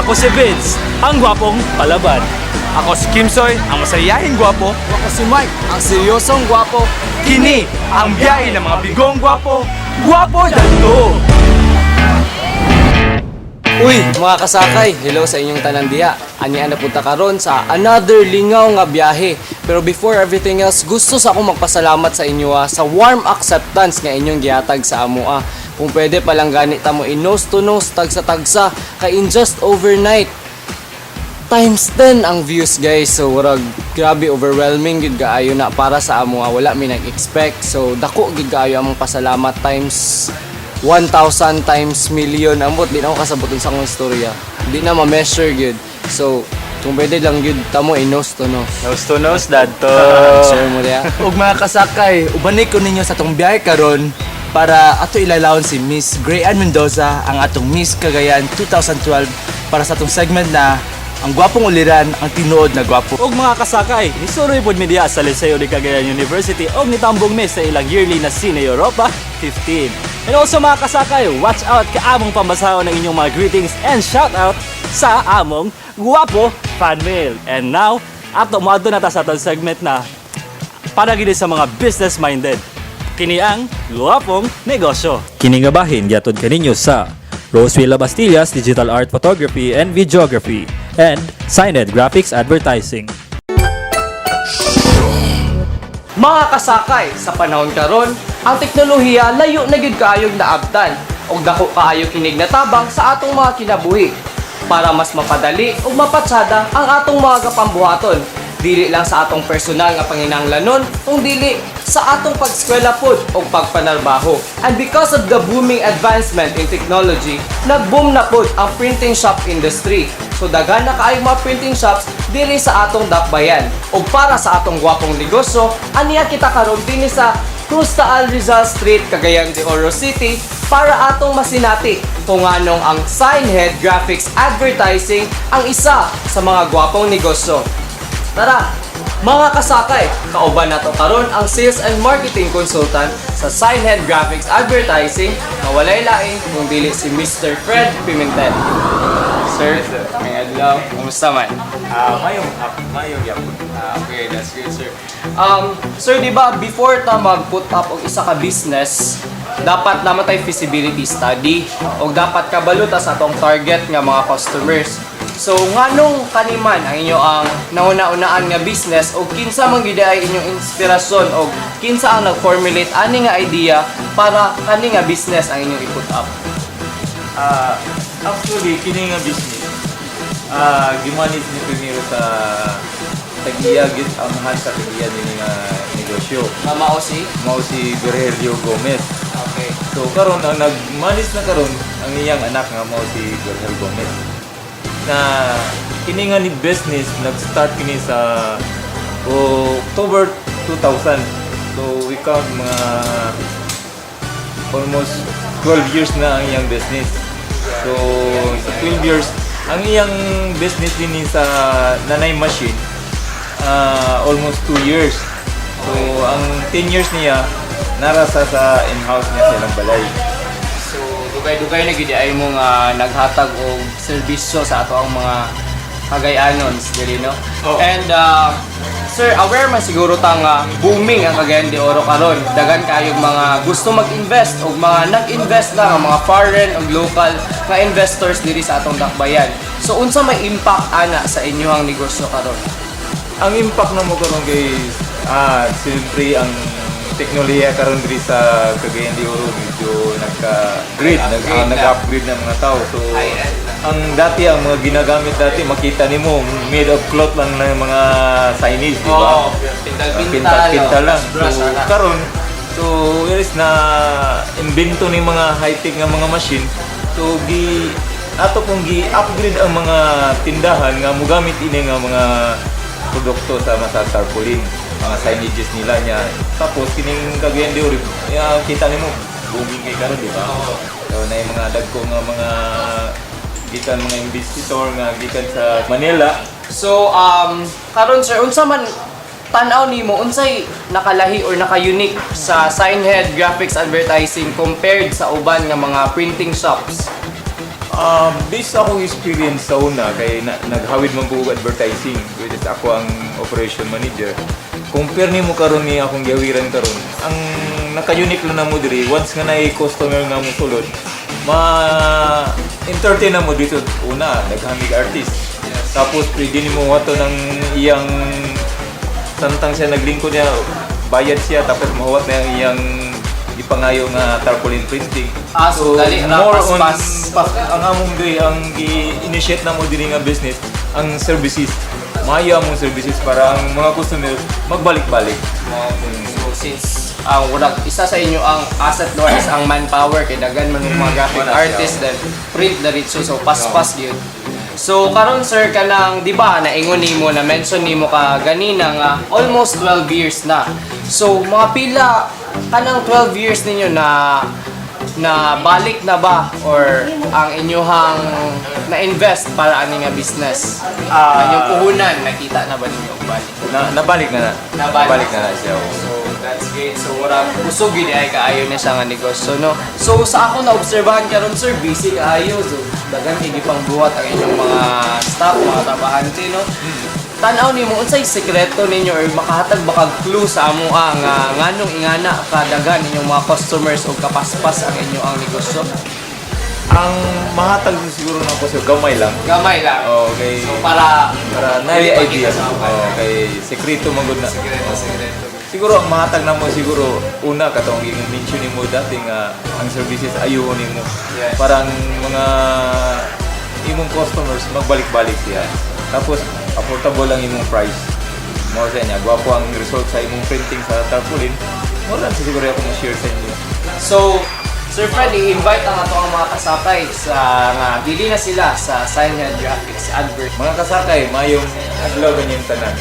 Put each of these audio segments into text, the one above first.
Ako si Vince, ang gwapong palaban. Ako si Kimsoy, ang masayahing gwapo. Ako si Mike, ang seryosong gwapo. Kini, ang biyahe ng mga bigong gwapo. Gwapo dito! Uy, mga kasakay, hello sa inyong tanandiha. Ani na punta karon sa another lingaw nga biyahe. Pero before everything else, gusto sa akong magpasalamat sa inyo sa warm acceptance nga inyong gihatag sa amo. Kung pwede palang ganit mo in nose to nose, tagsa-tagsa, kay in just overnight, times 10 ang views guys. So warag grabe overwhelming gid kaayo na para sa amo. Wala mi nag-expect. So dako gid kaayo among pasalamat times 1,000 times million. Amot di na ako kasabuton sa akong istorya. Di na ma-measure gid. So kung pwede lang gid tamo in nose to nose. Nose to nose, dadto. Share mo diya. Ug mga kasakay, ubanay ko ninyo sa tong biyahe karon para ato ilalawon si Miss Grayan Mendoza, ang atong Miss Cagayan 2012 para sa atong segment na ang gwapong uliran, ang tinuod na gwapo. Og mga kasakay, nisuroy pod media sa Liceo de Cagayan University og nitambong Miss sa ilang yearly na Cine Europa 15. And also mga kasakay, watch out ka among pambasahon ng inyong mga greetings and shout out sa among gwapo fan mail. And now, ato moadto na ta sa atong segment na para gid sa mga business minded. Kini ang Guwapong Negosyo. Kini nga bahin giatod kaninyo sa Roseville Bastillas Digital Art Photography and Videography and Signed Graphics Advertising. Mga kasakay, sa panahon karon, ang teknolohiya layo na gyud kaayog naabtan og dako kaayo kinig natabang sa atong mga kinabuhi para mas mapadali ug mapatsada ang atong mga kapambuhaton. Dili lang sa atong personal nga panginahanglanon, kung dili sa atong pag-eskwela pod o pagpanarbaho. And because of the booming advancement in technology, nag-boom na pod ang printing shop industry. So daghan na kaayong mga printing shops dili sa atong dakbayan. O para sa atong gwapong negosyo, aniya kita karon dinhi sa Cruz Taal Rizal Street, Cagayan de Oro City para atong masinati kung anong ang Signhead Graphics Advertising ang isa sa mga gwapong negosyo. Tara, mga kasakay, kauban nato karon ang Sales and Marketing Consultant sa Signhead Graphics Advertising na walay lain kung dili si Mr. Fred Pimentel. Sir, may adlaw, kumusta man? Mayong yapon. Okay, that's good, sir. Sir, di ba before ta mag-put up og isa ka business, dapat naman tayo feasibility study o dapat kabaluta sa atong target nga mga customers. So, nganong kaniman ang inyo ang nauna-unaan nga business o kinsa man gid ay inyong inspirasyon o kinsa ang nag-formulate ani nga idea para kani nga business ang inyong i-put up? Actually, kini nga business, gimanit ni primero sa tagiya gid ang mahal sa tagiya din nga negosyo. Mao si? Mao si Virgilio Gomez. Okay. So karon ang nagmanis na karon ang iyang anak nga mao si Virgilio Gomez. Na kini nga ni business nag-start kini sa October 2000. So we count mga almost 12 years na ang iyang business. So sa 12 years ang iyang business din sa nanay machine almost 2 years. So ang 10 years niya narasa sa in-house niya sa ilang balay. So, dugay-dugay na gid ay mo nga naghatag og serbisyo sa ato ang mga Cagayanons, dili no? Oh. And sir, aware man siguro ta nga booming ang Cagayan de Oro karon. Dagan kayong mga gusto mag-invest og mga nag-invest na nga mga foreign ug local nga investors diri sa atong dakbayan. So, unsa may impact ana sa inyong negosyo karon? Ang impact na mo karon guys, siyempre ang teknolohiya karon diri sa Cagayan de Oro medyo nag-upgrade ng mga tao. So ang dati ang mga ginagamit dati makita nimo made of cloth lang ng mga signage, di ba? Pintal lang. So karon is na invento ni mga high-tech nga mga machine. So ato pong gi-upgrade ang mga tindahan nga mogamit ini nga mga produkto sa tarpaulin, mga signages nila niya. Tapos kining Cagayan de Oro, kita nimo booming kay karon, di ba? So na yung mga dagko nga mga gikan mga investitor nga gikan sa Manila. So, karon sir, unsa man tan-aw nimo unsay nakalahi or naka-unique sa Signhead Graphics Advertising compared sa uban nga mga printing shops? Based sa akong experience sa una, kay naghawid man ko og advertising, which is ako ang operation manager. Compare nimo karon ni akong gawiran karon. Ang naka-unique lang na mo diri, once nga naay customer nga mo sulod, ma-entertain na mo dito una, naghamig artist. Tapos pwede nimo wato ng iyang tantang siya naglingkod niya, bayad siya, tapos mahuwat na yung iyang ipangayo nga tarpaulin printing. So, dali ra more on pas. ang among day ang gi-initiate na mo diri nga business ang services. Maayo among services para ang mga customer magbalik-balik. So since isa sa inyo ang asset no is ang manpower kay daghan man yung mga graphic artist then print diretso so paspas gyud. So karon sir kanang di ba naingon nimo na mention nimo ka ganina nga almost 12 years na. So mga pila kanang 12 years ninyo na balik na ba or ang inyuhang na-invest para ani nga business? Inyong puhunan nakita na ba ninyo balik? Nabalik na. Nabalik na siya. So that's great. So wala kusog gid ay kaayo na siya nga negosyo no. So sa ako na obserbahan karon sir busy kaayo so dagan kay pang buhat ang inyong mga staff, mga trabahante no. Tanaw nimo unsay sekreto ninyo or makahatag ba kag clue sa amo nga nganong ingana kadagan inyong mga customers o kapaspas ang inyo ang negosyo? Ang mahatag siguro na ko sa gamay lang. Gamay lang. Okay. So para naili idea. sa mga Okay, sekreto magud na. sekreto. Siguro ang mahatag na mo siguro una katong i-mention nimo dati nga ang services ayo nimo. Yes. Parang mga imong customers magbalik-balik siya. Tapos affordable lang imong price. Mo sa niya, gwapo ang result sa imong printing sa tarpaulin. Mo lang siguro ako mo share sa inyo. So, Sir Fred, i-invite ang ato ang mga kasakay sa nga dili na sila sa Signhead Graphics Advert. Mga kasakay, mayong adlaw ganyang tanan.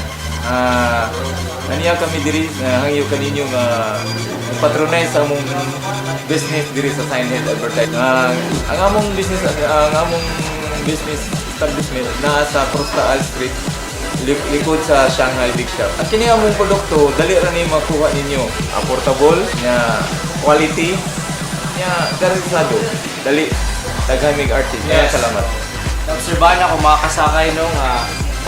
Naniya kami diri na hangyo kaninyo nga patronize sa among business diri sa Signhead Advertise. Ang among business establishment na sa Crustal Street likod sa Shanghai Big Shop. At kini among produkto dali ra ni makuha ninyo. Affordable nya quality nya garantisado. Dali daghamig artist. Yes. Salamat. Naobserbahan ako mga kasakay no nga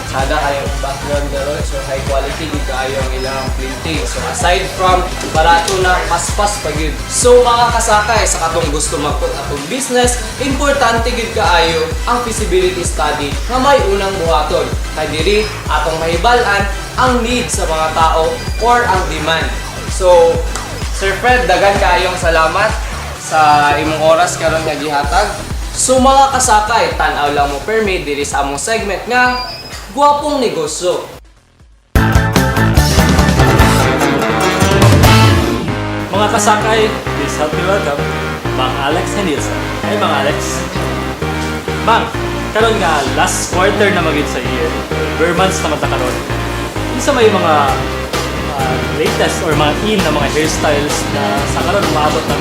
sada kayo background garon so high quality gid kaayo ang ilang printing. So aside from barato na paspas pa gid. So mga kasakay sa katong gusto magput atong business, importante gid kaayo ang feasibility study nga may unang buhaton. Kay diri atong mahibal-an ang need sa mga tao or ang demand. So Sir Fred, dagan kaayong salamat sa imong oras karon nga gihatag. So mga kasakay, tan-aw lang mo permit diri sa among segment nga Gwapong Negosyo. Mga kasakay, please help me welcome Mang Alex Henilson. Hey Mang Alex. Mang, karon nga last quarter na magid sa year. Bare months na mata karon. Isa may mga latest or mga in na mga hairstyles na sa karon umabot na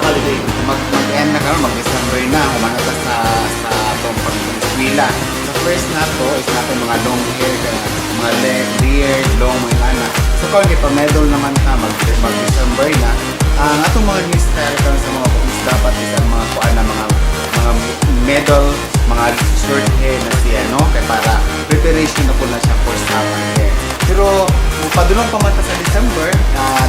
holiday. Mag-end na karon, mag-December na, umano ta sa atong pag-eskwela. So first na to is natin mga long hair, mga leg, beard, long, mga anak. So kung ipamedal naman ka, mag-December na, ang atong mga new style karon sa mga is dapat is ang mga kuan na mga medal, mga short hair na siya, no? Kaya para preparation na po na siya for summer hair. Pero kung padulong pa man ta sa December,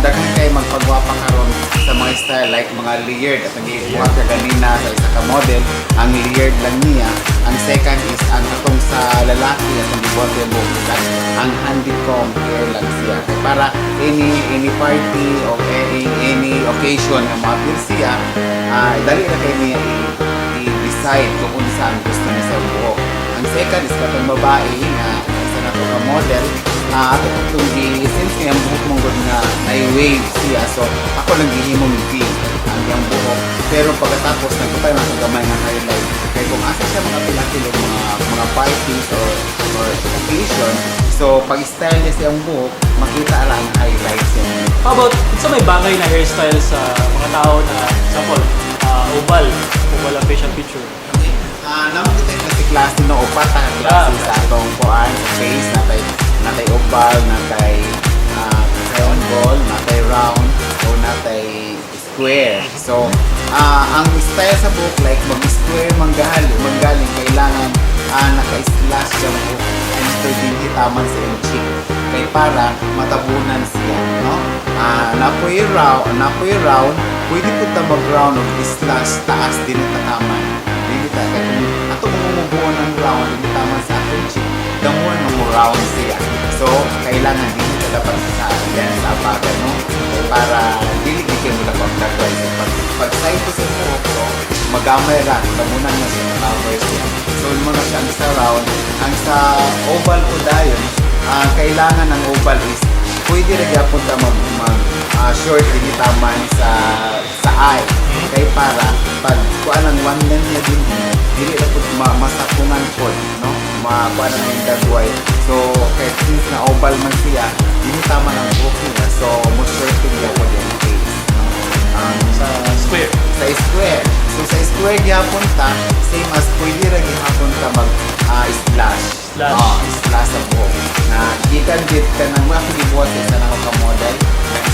daghan kay magpagwapa karon sa mga style like mga layered at ang gibuhat ka ganina sa isa ka model, ang layered lang niya. Ang second is ang atong sa lalaki at ang gibuhat mo ang honeycomb hair lang siya. Kaya para any party or any occasion na ma-appeal siya, dali na kay niya i-decide kung saan gusto niya sa buhok. Ang second is katong babae na isa na to ka model, ato itong since nga ang buhok mong good nga na-wave siya, so ako lang gihimo ng ang iyang buhok. Pero pagkatapos nagpapay mga gamay nga highlight, kaya kung asa siya mga pilakil mga parties or occasion, so pag-style niya siyang buhok, makita lang ang highlights niya. How about, isa may bagay na hairstyle sa mga tao na, example, oval ang facial feature. Naman kita yung klase ng upat ang klase sa atong kuan, sa face, natay oval, natay triangle, natay round, o natay square. So, ang style sa buhok, like mag-square manggaling, kailangan naka-slash siya ang buhok and hindi taman sa iyong cheek. Kaya para matabunan siya, no? Napoy round, pwede po ta mag-round o slash taas din ita taman. Hindi ta, kaya kung ato mamumubuan ng round, hindi taman sa atong cheek, damuan mo round siya. So, kailangan hindi ka dapat sa apagan, no? Para dili kayo mo dapat kagawin. So, pag side ko sa buhok ko, magamay ra, damunan na siya, cover siya. So, mo na siya ang sa round. Ang sa oval ko dayon, kailangan ng oval is pwede rin yapon ta short din taman sa eye. Kaya para pag kuan ang one man niya din, dili na pud masakungan po, no? Kuan na yung dagway. So kaya since na oval man siya, dili tama ng buhok niya. So mo short din yapon yung face, no? Sa square. Sa square. So sa square gyapon ta, same as pwede rin gyapon ta mag slash. Slash sa buhok. Na gikan dit ka nang makibuhat sa nang model.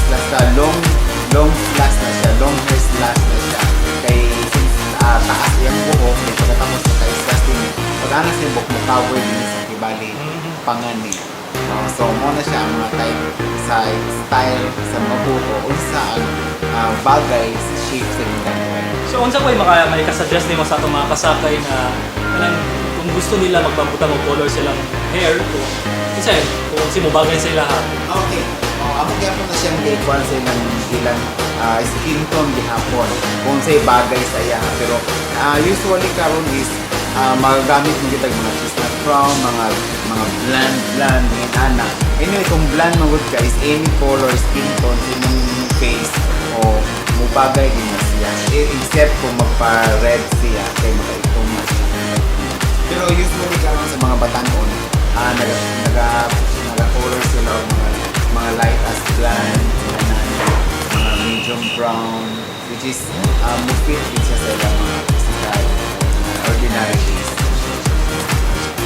Slash ka long slash na siya, long hair slash na siya. Kay since taas yung buhok, may pagkatapos sa slash din. Pag anas yung buhok mo cover din sa kibali pangani. So mo na siya ang mga type sa style sa mga buhok o sa bagay sa shape sa mga. So unsa ko'y may ka-suggest nimo sa atong mga kasakay na kanang kung gusto nila magpabutang og color silang hair kung si mo bagay sa ila ha. Okay. Amo gyapon na siyang ikuan sa ilang skin tone gihapon kung say bagay sa iya. Pero usually karon is magagamit mo gitag mga chestnut brown, mga blonde ana. Anyway, kung blonde mo gud ka is any color skin tone sa imong face o mo bagay din na siya. Except kung magpa-red siya kay makaitong na siya. Pero usually karon sa mga batanon, naga-color sila o mga light as blonde, mga medium brown, which is mufit din siya sa ilang mga physical, ordinary days.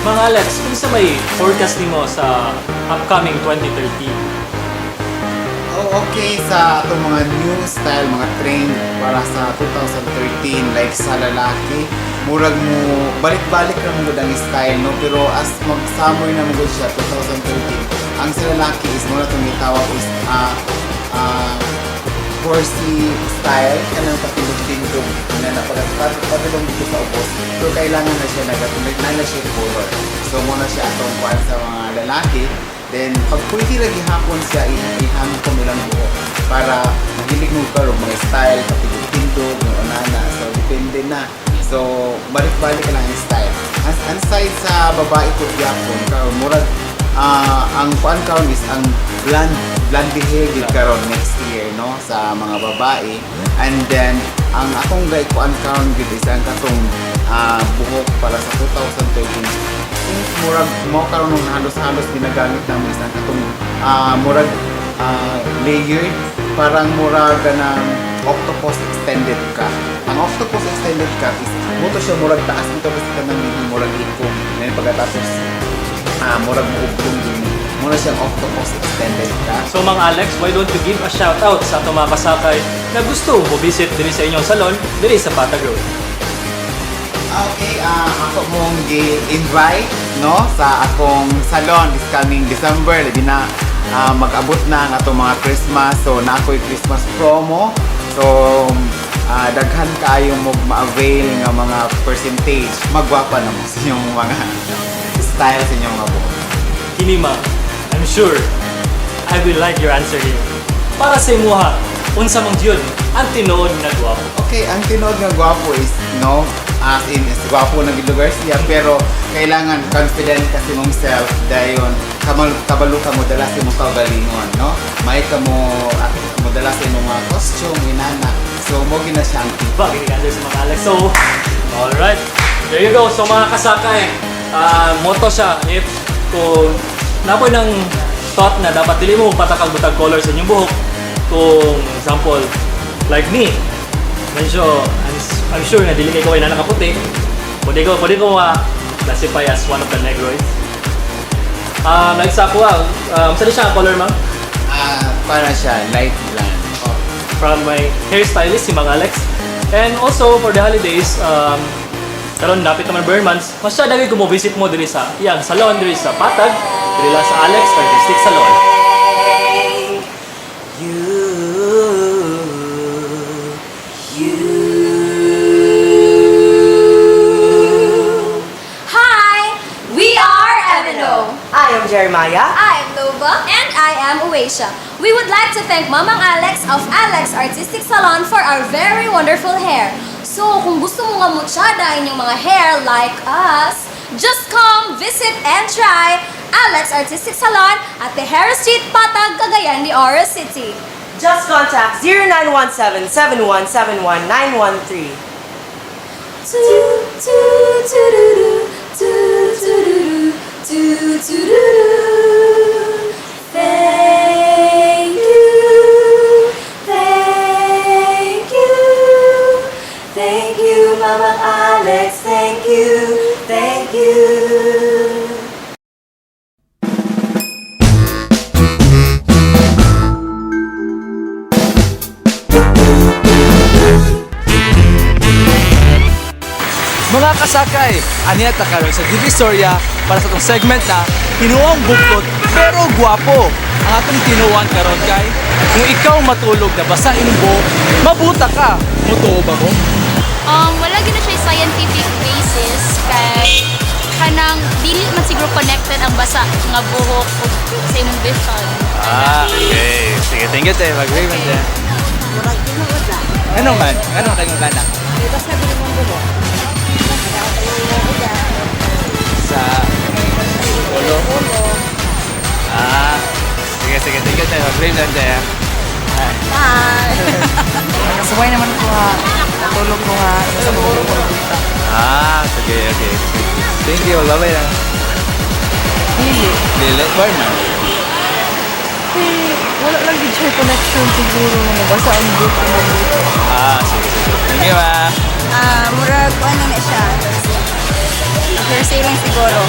Mga Alex, kung sa may forecast nimo sa upcoming 2013? Okay, sa itong mga new style, mga trend para sa 2013, like sa lalaki, murag mo, balik-balik na mo ang style, no? Pero as mag-summer na mo siya, 2013, ang sa lalaki is muna itong itawag is horsey style, kanang patulog-tindog na napagpatulong dito sa ubos. So, kailangan na siya na siya color. So, muna siya itong kuwan sa mga lalaki. Then, pag pwede lagi hapon siya, ihangin ko nilang buhok para mahilig mo ka mga style, patulog-tindog, mga anana. So, depende na. So, balik-balik lang yung style. Ang side sa babae ko yapon, murag, ang kuan karon is ang blonde hair gid karon next year, no, sa mga babae. And then ang akong gay kuan karon gid is ang katong buhok para sa 2013. Since murag mo karon ng halos-halos ginagamit namin isang katong murag layered, parang murag ng octopus extended ka. Ang octopus extended ka is buto siya murag taas nito kasi kanang murag ikong. Then pagkatapos murag mo ublong din. Muna siyang octopus extended ka. So mga Alex, why don't you give a shout out sa atong mga kasakay na gusto mo visit diri sa inyong salon, diri sa Patag Road? Okay, ako mong gi-invite, no, sa akong salon this coming December. Labi na mag-abot na ang atong mga Christmas. So na ako'y Christmas promo. So daghan kayo mo ma-avail nga mga percentage. Magwapa na mo sa inyong mga style sa inyong mga buhok. Kinima, I'm sure I will like your answer here. Para sa imuha, unsa mang yun ang tinuod na gwapo? Okay, ang tinuod nga gwapo is, no, as in, is gwapo na lugar siya, pero kailangan confident kasi mong self dayon kabalo ka mo dala sa imong kaugalingon, no? May ka mo dala sa imong mga costume, inana. So mo gina siya ang Diba, kinikandir sa mga Alex. So, alright. There you go. So mga kasakay, motto siya, if kung napoy ng thought na dapat dili mo patakag butag color sa inyong buhok, kung example, like me, medyo, I'm sure na dili kay kaway na nakaputi, pwede ko classify as one of the negroids. Like sa ako, saan siya ang color, ma'am? para siya light blonde. from my hairstylist, si Mang Alex. And also, for the holidays, karon napit naman Burn months, mas siya dali visit mo diri sa iyang salon diri sa Patag, diri lang sa Alex Artistic Salon. Hi, we are Evano. I am Jeremiah. I am Nova. And I am Uwasia. We would like to thank Mamang Alex of Alex Artistic Salon for our very wonderful hair. So, kung gusto mo nga mutsyada inyong mga hair like us, just come, visit, and try Alex Artistic Salon at the Harris Street, Patag, Cagayan de Oro City. Just contact 0917-7171913. Thank you, thank you, Mamang Alex, thank you, thank you. Mga kasakay, aniya ta karon sa Divisoria para sa itong segment na Tinuang Buktot pero Guwapo. Ang atong tinuan karon kay kung ikaw matulog na basa imong buhok, mabuta ka. Mutuo ba mo? Wala gina siya scientific basis kay kanang dili man siguro connected ang basa nga buhok ug sa imong vision. Okay. Sige, thank you tayo. Mag-wave man tayo. Ano man? Ano kayo gana? Sa ulo? Sige, thank you tayo. Mag-wave man tayo. Nakasabay naman ko ha. Natulog ko ha. Sa buhok ko. Sige, okay. Thank you. Bye-bye lang. Dili. Burn man. Wala lang din siya connection siguro na nabasa ang book ko. Sige. Thank you, ma. Murag, ano na siya. Hearsay lang siguro.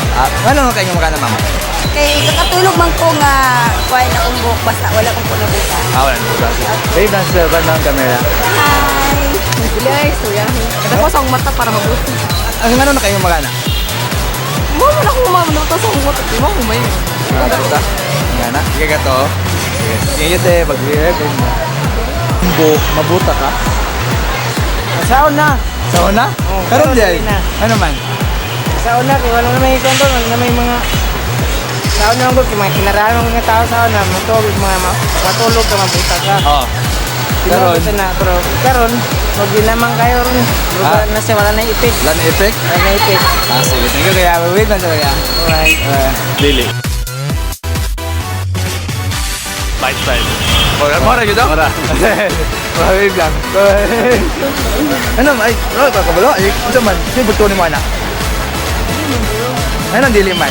Ano kayo magkana, mama? Kay kakatulog man ko nga kuhay na kong buhok basta wala kong kunabuta. Wala na po. Babe, nasa ba ng camera? Hi! Bilay, suyahin. Kada ko sa akong mata para mabuti. Ang ano na kayo magkana? Mo wala akong mamanuta sa akong mata. Di mo kumay. Magkana? Gana? Sige ka to. Sige. Sige te, mag-rehearse. Buhok, mabuta ka? Saon na. Sa una? Karon di na. Ano man? Saon na, kaya wala na may kontrol. Wala na may mga... Saon na lang ko, kaya mga kinarahan ng mga tao saon na. Matulog, matulog ka, mabuta ka. Oo. Karon? Karon na, pero karon, wag din naman kayo ron. Wala na siya, wala na effect. Wala na effect? Wala na effect. Sige. Thank you kaya. Wait lang talaga. Alright. Dili. Bite style. Mora yun daw? Mora. Wait lang. Ano? Ay, kakabalo. Ay, ito man. Sino buto ni mo anak? Ano dili man?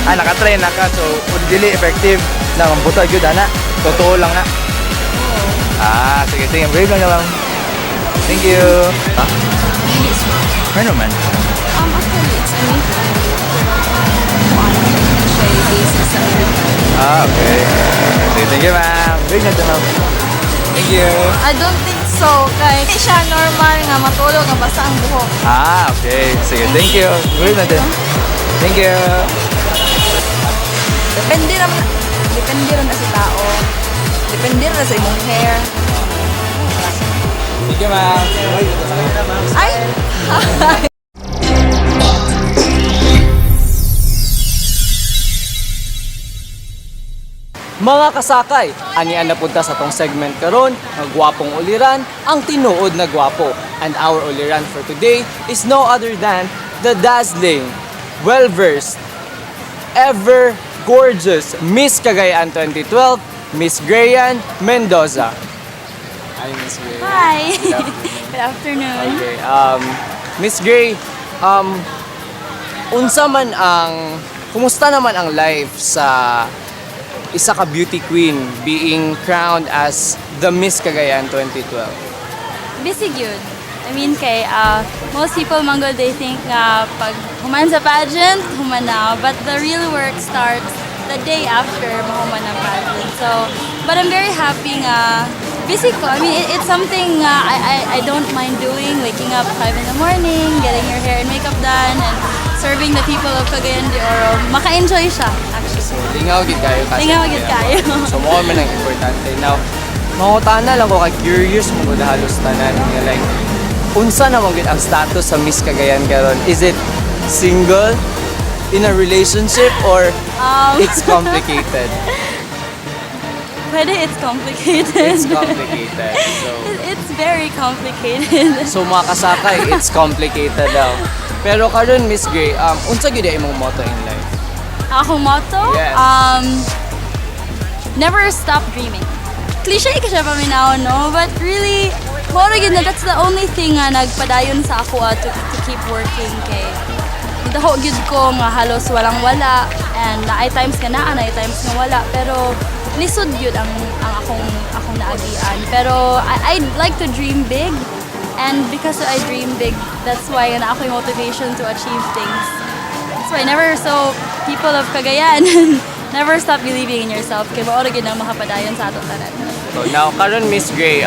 Nakatry na ka. So, kung dili effective na mambuta yun, ana. Totoo lang na. Sige. Wait lang lang. Thank you. Ano man? Actually, it's a basis sa Okay. Sige, thank you, ma'am. Wait lang, ma'am. Thank you. I don't think so kay siya normal nga matulog nga basa ang buhok. Okay. Sige, thank you. Wait natin. Thank you. Depende naman na sa tao. Depende na sa imong hair. Thank you, ma'am. Ay! Mga kasakay, anian na punta sa tong segment karon, nga gwapong uliran, ang tinuod na gwapo. And our uliran for today is no other than the dazzling, well-versed, ever gorgeous Miss Cagayan 2012, Miss Grayan Mendoza. Hi, Miss Gray. Hi! Good afternoon. Okay, Miss Gray, unsa man kumusta naman ang life sa isa ka beauty queen being crowned as the Miss Cagayan 2012? Busy good. I mean, kay most people manggol they think nga pag human sa pageant, human na. But the real work starts the day after mahuman ang pageant. So, but I'm very happy nga physical. I mean, it's something I don't mind doing. Waking up 5 in the morning, getting your hair and makeup done, and serving the people of Cagayan de Oro. Maka-enjoy siya, actually. Lingaw gid kayo kasi. Lingaw gid kayo. So mo man ang importante. Now, mangutana lang ko kay curious mo gud halos tanan nga like unsa na mo gid ang status sa Miss Cagayan karon? Is it single, in a relationship, or it's complicated? Pwede, it's complicated. It's complicated. So, It's very complicated. so mga kasakay, it's complicated daw. Pero karon Miss Gray, unsa gyud imong motto in life? Akong motto? Yes. Never stop dreaming. Cliche ka siya paminahon, no? But really, moro yun na, that's the only thing nga nagpadayon sa ako to keep working kay daho gyud ko nga halos walang-wala and naay times nga naa, naay times nga wala, pero lisod gyud ang akong naagian. Pero I'd like to dream big, and because I dream big, that's why na ako yung motivation to achieve things. That's why so people of Cagayan, never stop believing in yourself kay mao gyud ang makapadayon sa ato tanan. So now karon Miss Gray,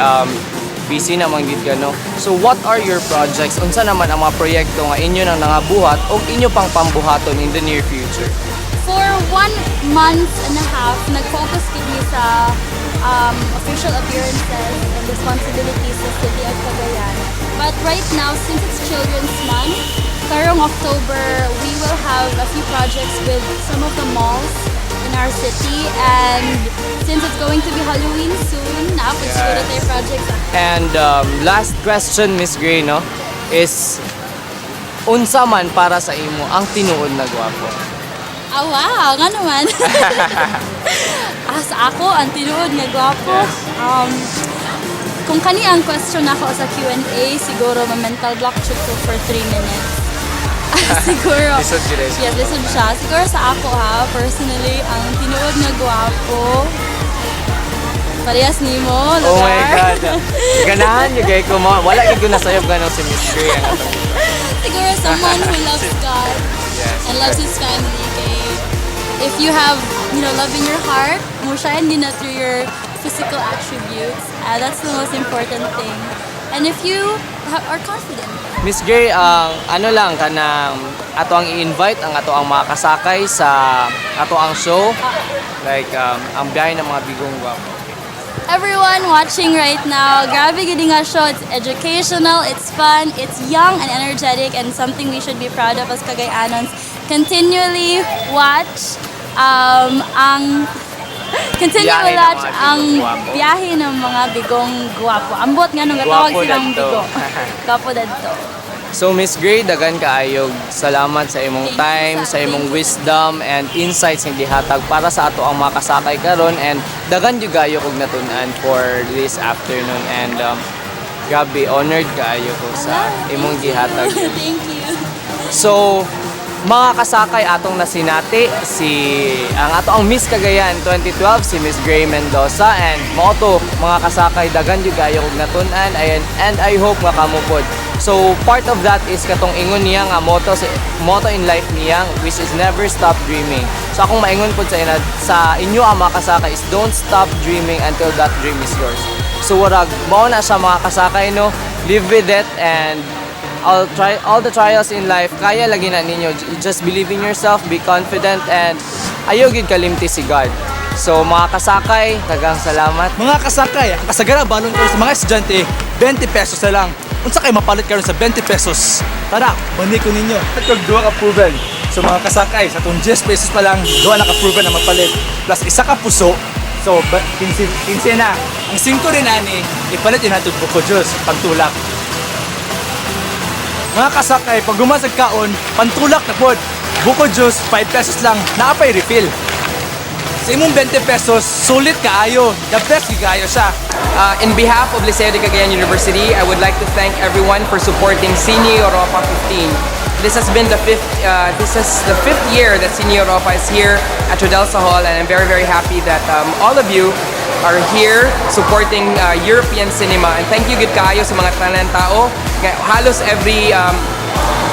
busy naman gid ka, no? So what are your projects? Unsa naman ang mga proyekto nga inyo nang nangabuhat o inyo pang pambuhaton in the near future? For 1 month and a half, nag-focus kami sa official appearances and responsibilities sa City of Cagayan. But right now, since it's Children's Month, karong October, we will have a few projects with some of the malls in our city. And since it's going to be Halloween soon, naapod siguro tayo projects. And last question Miss Gray, no, is unsa man para sa imo ang tinuod na gwapo? Wow, nga naman. Sa ako, ang tinuod nga gwapo. Kung kani ang question ako sa Q&A, siguro ma-mental block siya ko for 3 minutes. Siguro. Lisod gid siya. Yes, lisod siya. Siguro sa ako personally, ang tinuod nga gwapo, parehas nimo, Oh my God. Ganahan yung gay ko mo. Wala gid ko nasayop ganong si Miss Gray. Siguro someone who loves God and loves his family. Okay? If you have, love in your heart, mo siya hindi na through your physical attributes. That's the most important thing. And if you are confident. Miss Gray, ano lang kanang ato ang i-invite ang ato ang mga kasakay sa ato ang show. Like ang biyahe ng mga bigong gwapo. Everyone watching right now, grabe gid nga show. It's educational, it's fun, it's young and energetic, and something we should be proud of as Cagayanons. Continually watch ang biyahe ng mga bigong guwapo. Ambot nga nung gatawag Guwapo silang dadto. bigo. Guwapo dadto. So Miss Gray, dagan kaayog salamat sa imong Thank you, time, sir. sa imong wisdom and insights nga gihatag para sa ato ang mga kasakay karon, and dagan jud kayo kog natun-an for this afternoon, and grabe honored kaayo ko sa imong gihatag. Thank you. So mga kasakay, atong nasinati ang ato ang Miss Cagayan 2012 si Miss Gray Mendoza, and mo to mga kasakay dagan jud kayo kog natun-an, and I hope nga kamo pod. So part of that is katong ingon niya nga motto in life niya, which is never stop dreaming. So akong maingon pod sa inyo ang mga kasakay is don't stop dreaming until that dream is yours. So warag mao na sa mga kasakay, no, live with it, and all the trials in life kaya lagi na ninyo. Just believe in yourself, be confident, and ayaw gid kalimti si God. So mga kasakay, tagang salamat. Mga kasakay, ang kasagara balon ko sa mga estudyante, 20 pesos na lang. Unsa kay mapalit karon sa 20 pesos? Tara, bani ko ninyo. At duha ka proven. So mga kasakay, sa tong 10 pesos pa lang, duha na ka proven na mapalit. Plus isa ka puso. So 15 na. Ang 5 rin ani, ipalit yun natin buko juice, pagtulak. Mga kasakay, pag gumasag kaon, pantulak na pod. Buko juice, 5 pesos lang, naapay refill. Sa imong 20 pesos, sulit kaayo. The best kaayo siya. In behalf of Liceo de Cagayan University, I would like to thank everyone for supporting Cine Europa 15. This has been the fifth year that Cine Europa is here at Rodelsa Hall, and I'm very, very happy that all of you are here supporting European cinema. And thank you gid kaayo sa mga tanan tao. Halos every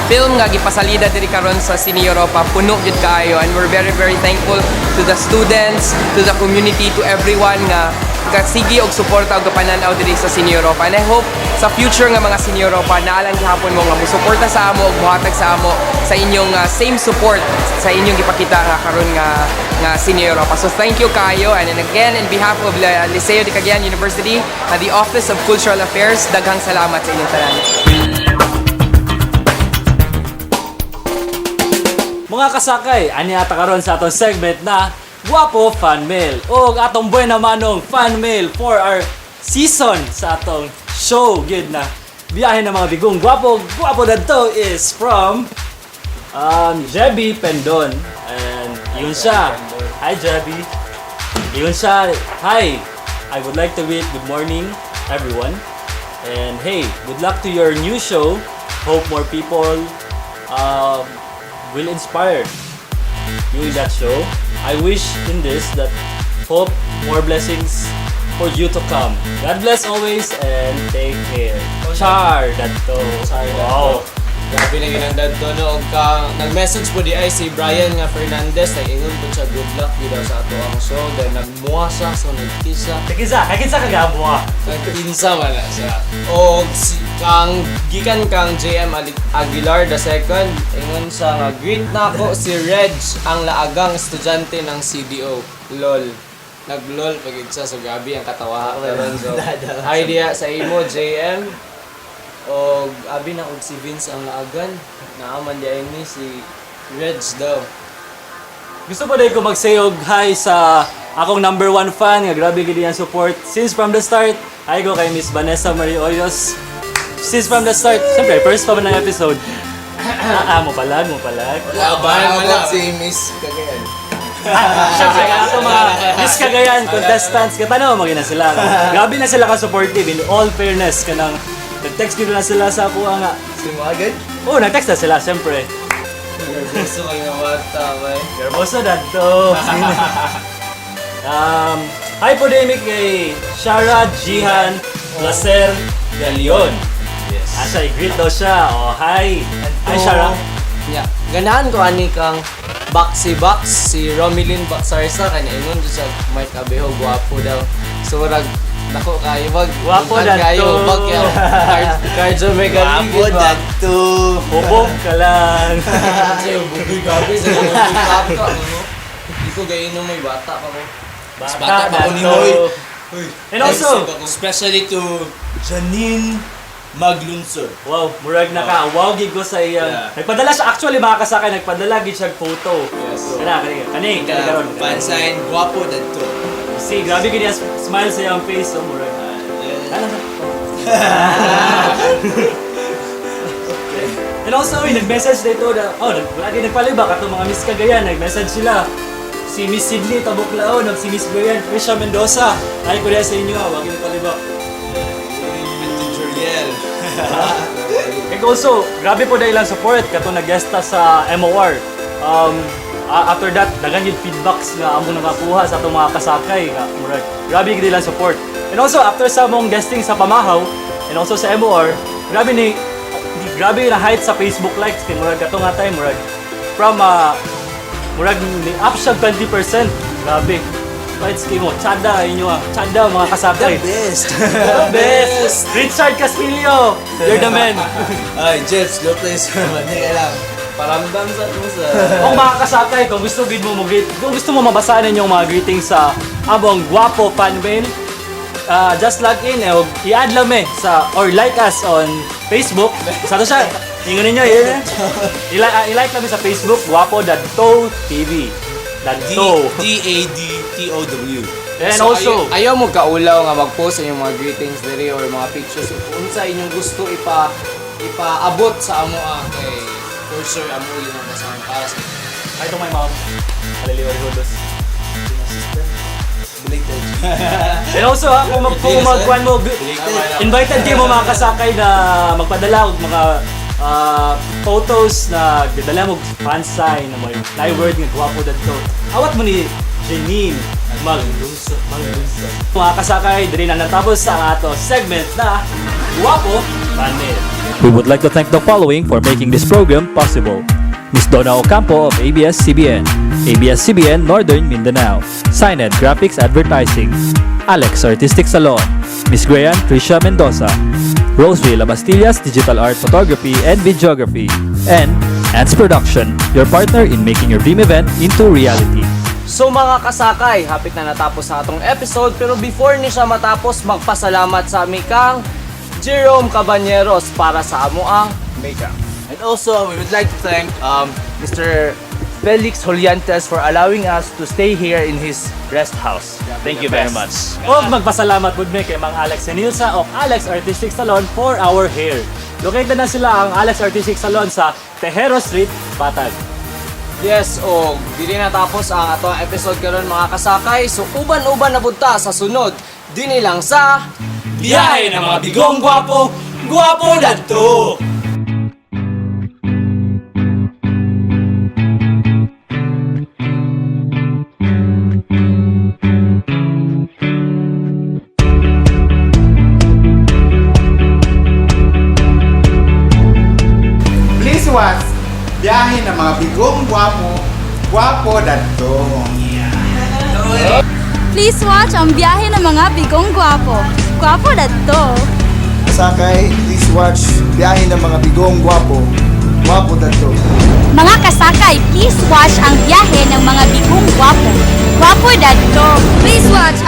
film nga gipasalida diri karon sa Cine Europa puno gid kaayo, and we're very, very thankful to the students, to the community, to everyone nga magkasigi og suporta og kapananaw diri sa Cine Europa. And I hope sa future nga mga Cine Europa naalang gihapon mo nga musuporta sa amo og buhatag sa amo sa inyong same support sa inyong gipakita nga karon nga Cine Europa. So thank you kayo, and then again in behalf of Liceo de Cagayan University at the Office of Cultural Affairs, daghang salamat sa inyong tanan. Mga kasakay, ani ata karon sa atong segment na Guwapo Fan Mail. O atong buena manong fan mail for our season sa atong show. Good na. Biyahe ng mga bigong guwapo. Guwapo na to is from Jebby Pendon. And yun siya. Hi Jebby. Yun siya. Hi. I would like to greet good morning everyone. And hey, good luck to your new show. Hope more people will inspire you in that show. I wish in this that hope more blessings for you to come. God bless always and take care. Char dadto. Wow. Grabe na ginandad to no. Nag-message po di ay si Brian nga Fernandez. Nag-ingon po siya good luck dito sa ato ang show. Then nagmuha siya. So nagkisa. Kakinsa kagamo ah. Nagkinsa man na siya. O gikan kang JM Aguilar II. Ingon siya nga greet na ako si Reg ang laagang estudyante ng CDO. LOL. Nag-LOL pagid siya. So grabe ang katawa. So, idea sa imo JM. O abi na og si Vince ang laagan. Naaman di ay ni si Reg daw. Gusto pa din ko mag-say hi sa akong number 1 fan nga grabe gid ang support since from the start. Hi go kay Miss Vanessa Marie Hoyos. Since from the start, siyempre first pa man ang episode. Mo palag. Wala si Miss Cagayan. Siyempre kaya ito mga Miss Cagayan contestants katanaw magina sila. Grabe na sila ka-supportive in all fairness kanang nag-text dito na sila sa ako nga. Si Magad? Oo, nag-text na sila, siyempre. Gusto kayo nga bata, bay. Garboso na to. Hi po din kay Shara Jihan Lacer Galion. Yes. Siya, i-greet daw siya. Oh, hi. Hi, Shara. Yeah. Ganahan ko ani kang Boxy Box si Romilin Baxarsa kanya ingon siya Mike Abejo guwapo daw. So rag nako kayo wag Guwapo na to. wag ya cardio mechanic Guwapo dadto. Bubog ka lang. Kasi bugoy gabi sa mga ka Hindi ko gainom may bata pa ko. Bata pa ko ni to. Moy. And also, Especially to Janine Maglunsor. wow, murag na ka. Wow, gig ko sa iyang. Yeah. Nagpadala siya, actually mga kasakay, nagpadala gid siya photo. Yes. Kani karon. Fan sign, guwapo dadto. See, grabe gid yung smile sa iyang face, oh, murag. Ano sa? And also, nag-message dito na, lagi nagpalibak atong mga Miss Cagayan, nag-message sila. Si Miss Sidney Tabuklao, si Miss Brian Trisha Mendoza. Ay ko sa inyo, wag yung palibak. And also, grabe po dahil lang support kato nag-guesta sa MOR. After that, dagan yung feedbacks nga among nakakuha sa itong mga kasakay nga murag. Grabe gid lang support. And also, after sa mong guesting sa Pamahaw and also sa MOR, grabe na height sa Facebook likes kay murag kato nga tayo murag from murag ni up siya 20%. Grabe. Fights kayo mo. Tsada inyo Tsada mga kasakay. Best. The best! Richard Castillo! You're the man! Ay, Jeff, slow place. Hindi lang. Paramdam sa sa Kung mga kasakay, kung gusto mo mabasaan ninyong mga greetings sa abong Guwapo Fan Mail, just log in i-add lang sa or like us on Facebook. Sa to siya. Tingnan ninyo i-like lang sa Facebook guwapo.to.tv. D-A-D-T-O-W. And also, ayaw mo kaulaw nga mag-post sa inyong mga greetings diri or mga pictures kung sa inyong gusto ipaabot sa amo kay for sure amo yun ang kasama para sa ay itong may mom. Kaliliwari Rodos. And also kung magkuhan mo, invited kayo mo mga kasakay na magpadala og mga photos na gadala mo fan sign na may live word nga guwapo dadto. Awat mo ni Janine Maglunsor. Mga kasakay, diri na natapos sa ato segment na Guwapo Fan Mail. We would like to thank the following for making this program possible. Ms. Donna Ocampo of ABS-CBN, ABS-CBN Northern Mindanao, Signed Graphics Advertising, Alex Artistic Salon, Miss Grayan Tricia Mendoza, Roseville Labastillas Digital Art Photography and Videography, and Ants Production, your partner in making your dream event into reality. So mga kasakay, hapit na natapos sa atong episode, pero before ni siya matapos, magpasalamat sa amikang Jerome Cabañeros para sa amoang makeup. And also, we would like to thank Mr. Felix Holiantes for allowing us to stay here in his rest house. Thank you very much. O magpasalamat po kay Mang Alex and Nilsa of Alex Artistic Salon for our hair. Located na sila ang Alex Artistic Salon sa Tejero Street, Patag. Yes, o dili na tapos ang atong episode karon mga kasakay. So uban-uban na bunta sa sunod dinhi lang sa Biyahe ng mga bigong gwapo, gwapo na to! Please watch Biyahe ng mga bigong gwapo, gwapo dadto. Please watch ang biyahe ng mga bigong gwapo. Gwapo na to. Sakay, please watch Biyahe ng mga bigong gwapo, gwapo dadto. Mga kasakay, please watch ang biyahe ng mga bigong gwapo. Gwapo na to. Please watch